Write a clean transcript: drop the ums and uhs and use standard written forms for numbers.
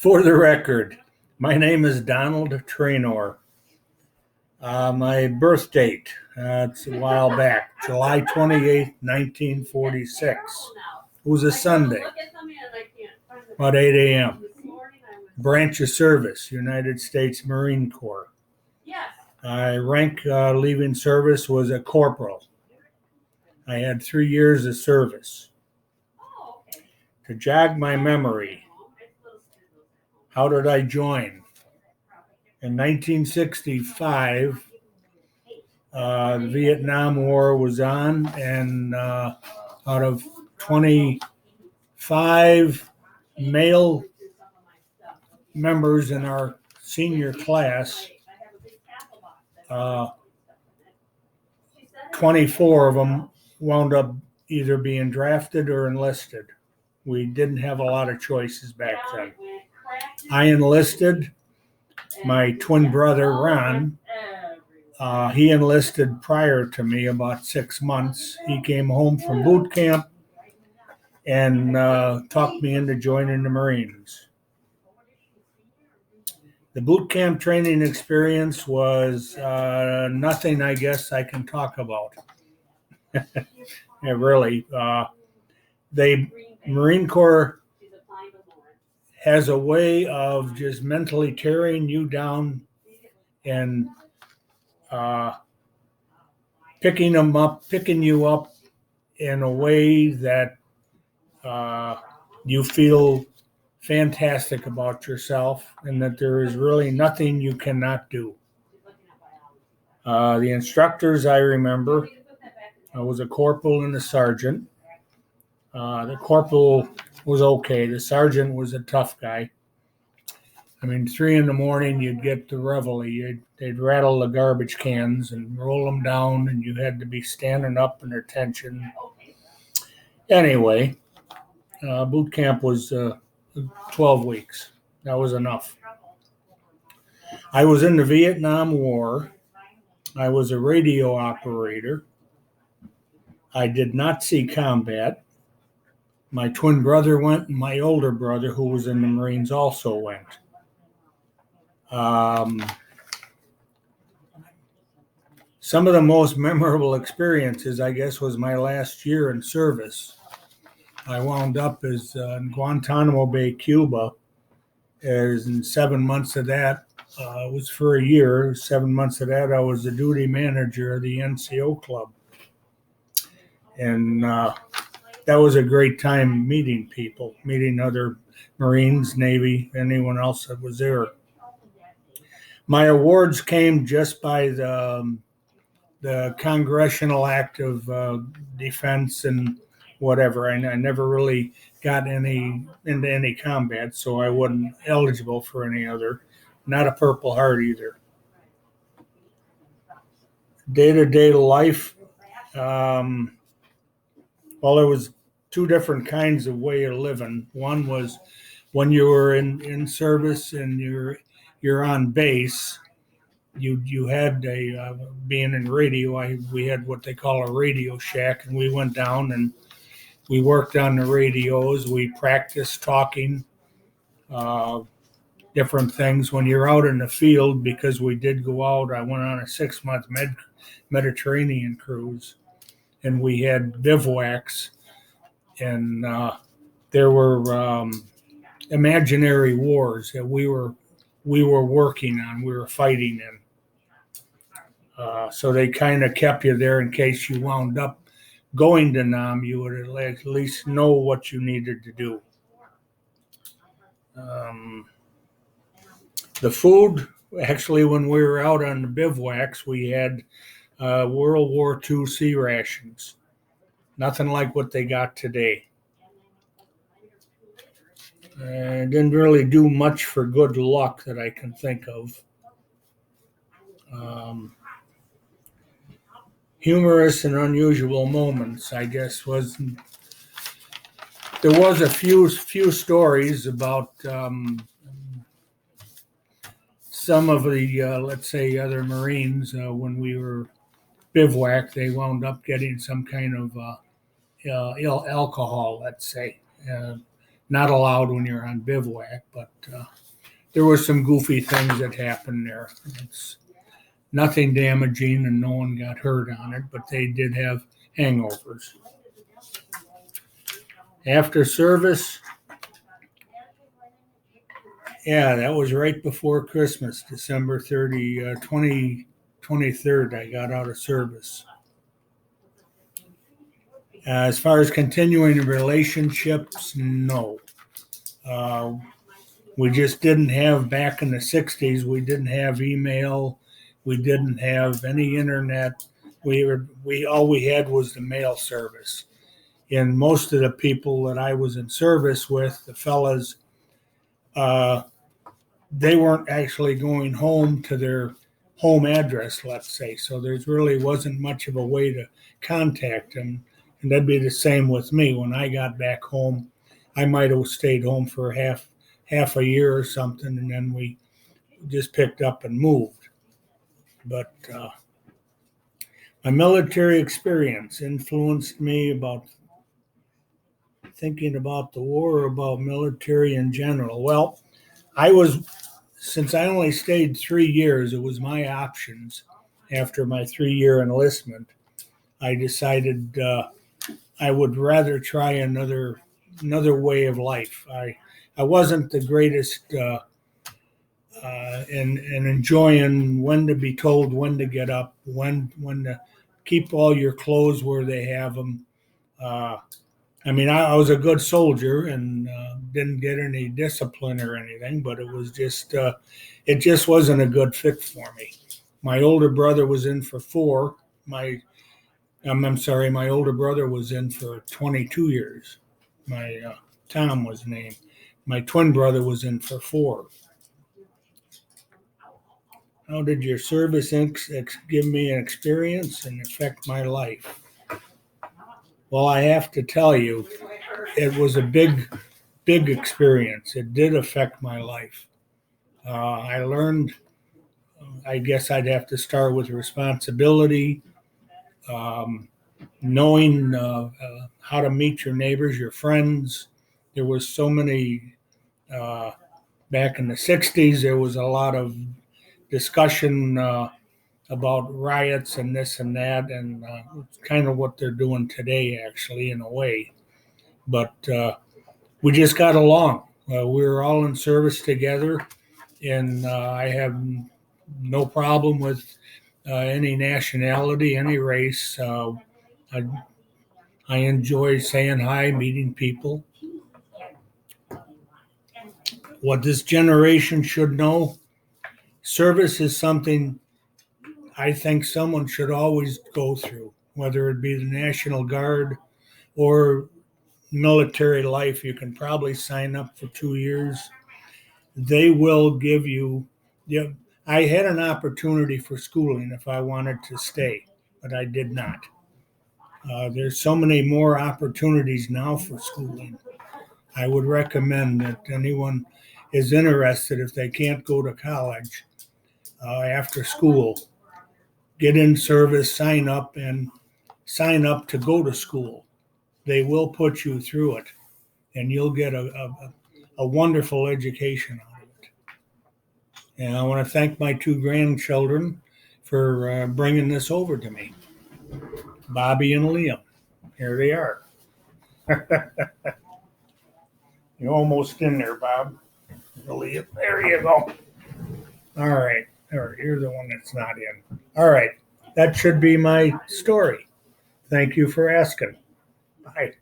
For the record, my name is Donald Trainor. My birth date, it's a while back, July 28th, 1946. It was a Sunday, about 8 a.m. Branch of service, United States Marine Corps. My rank leaving service was a corporal. I had 3 years of service. To jog my memory, how did I join? In 1965, the Vietnam War was on, and out of 25 male members in our senior class, 24 of them wound up either being drafted or enlisted. We didn't have a lot of choices back then. I enlisted. My twin brother, Ron, he enlisted prior to me about 6 months. He came home from boot camp and talked me into joining the Marines. The boot camp training experience was nothing, I guess, I can talk about. Yeah, really. The Marine Corps has a way of just mentally tearing you down and picking you up in a way that you feel fantastic about yourself and that there is really nothing you cannot do. The instructors, I remember, I was a corporal and a sergeant. The corporal was okay. The sergeant was a tough guy. I mean, 3 a.m, you'd get the reveille. They'd rattle the garbage cans and roll them down, and you had to be standing up in attention. Anyway, boot camp was 12 weeks. That was enough. I was in the Vietnam War. I was a radio operator. I did not see combat. My twin brother went, and my older brother, who was in the Marines, also went. Some of the most memorable experiences, I guess, was my last year in service. I wound up as in Guantanamo Bay, Cuba. As in 7 months of that, was for a year. 7 months of that, I was the duty manager of the NCO club. And that was a great time meeting people, meeting other Marines, Navy, anyone else that was there. My awards came just by the Congressional Act of Defense and whatever. I never really got into any combat, so I wasn't eligible for any other. Not a Purple Heart either. Day-to-day life, well, there was two different kinds of way of living. One was when you were in service and you're on base. You had being in radio. We had what they call a radio shack, and we went down and we worked on the radios. We practiced talking different things. When you're out in the field, because we did go out, I went on a 6-month Mediterranean cruise, and we had bivouacs, and there were imaginary wars that we were working on. We were fighting in. So they kind of kept you there in case you wound up going to Nam, you would at least know what you needed to do. The food, actually, when we were out on the bivouacs, we had World War II sea rations. Nothing like what they got today. Didn't really do much for good luck that I can think of. Humorous and unusual moments, I guess, there was a few stories about some of the let's say other Marines when we were bivouac, they wound up getting some kind of alcohol, let's say. not allowed when you're on bivouac, but there were some goofy things that happened there. It's nothing damaging and no one got hurt on it, but they did have hangovers. After service, yeah, that was right before Christmas, December 23rd, I got out of service. As far as continuing relationships, no. We just didn't have, back in the 60s, we didn't have email. We didn't have any internet. All we had was the mail service. And most of the people that I was in service with, the fellas, they weren't actually going home to their home address, let's say. So there really wasn't much of a way to contact them. And that'd be the same with me. When I got back home, I might have stayed home for half a year or something, and then we just picked up and moved. But my military experience influenced me about thinking about the war or about military in general. Well, since I only stayed 3 years, it was my options. After my 3-year enlistment, I decided I would rather try another way of life. I wasn't the greatest in enjoying when to be told when to get up, when to keep all your clothes where they have them. I mean, I was a good soldier and didn't get any discipline or anything, but it just wasn't a good fit for me. My older brother was in for 4. I'm sorry, my older brother was in for 22 years. Tom was named. My twin brother was in for 4. How did your service give me an experience and affect my life? Well, I have to tell you, it was a big experience. It did affect my life. I learned, I guess I'd have to start with responsibility, um, knowing how to meet your neighbors, your friends. There was so many, back in the 60s, there was a lot of discussion about riots and this and that, and it's kind of what they're doing today, actually, in a way. But we just got along. We were all in service together, and I have no problem with any nationality, any race. I, I enjoy saying hi, meeting people. What this generation should know, service is something I think someone should always go through, whether it be the National Guard or military life. You can probably sign up for 2 years. They will give you, yeah, I had an opportunity for schooling if I wanted to stay, but I did not. There's so many more opportunities now for schooling. I would recommend that anyone is interested, if they can't go to college after school, get in service, sign up to go to school. They will put you through it, and you'll get a wonderful education out of it. And I want to thank my 2 grandchildren for bringing this over to me, Bobby and Liam. Here they are. You're almost in there, Bob. Liam. There you go. All right. You're the one that's not in. All right. That should be my story. Thank you for asking. Bye.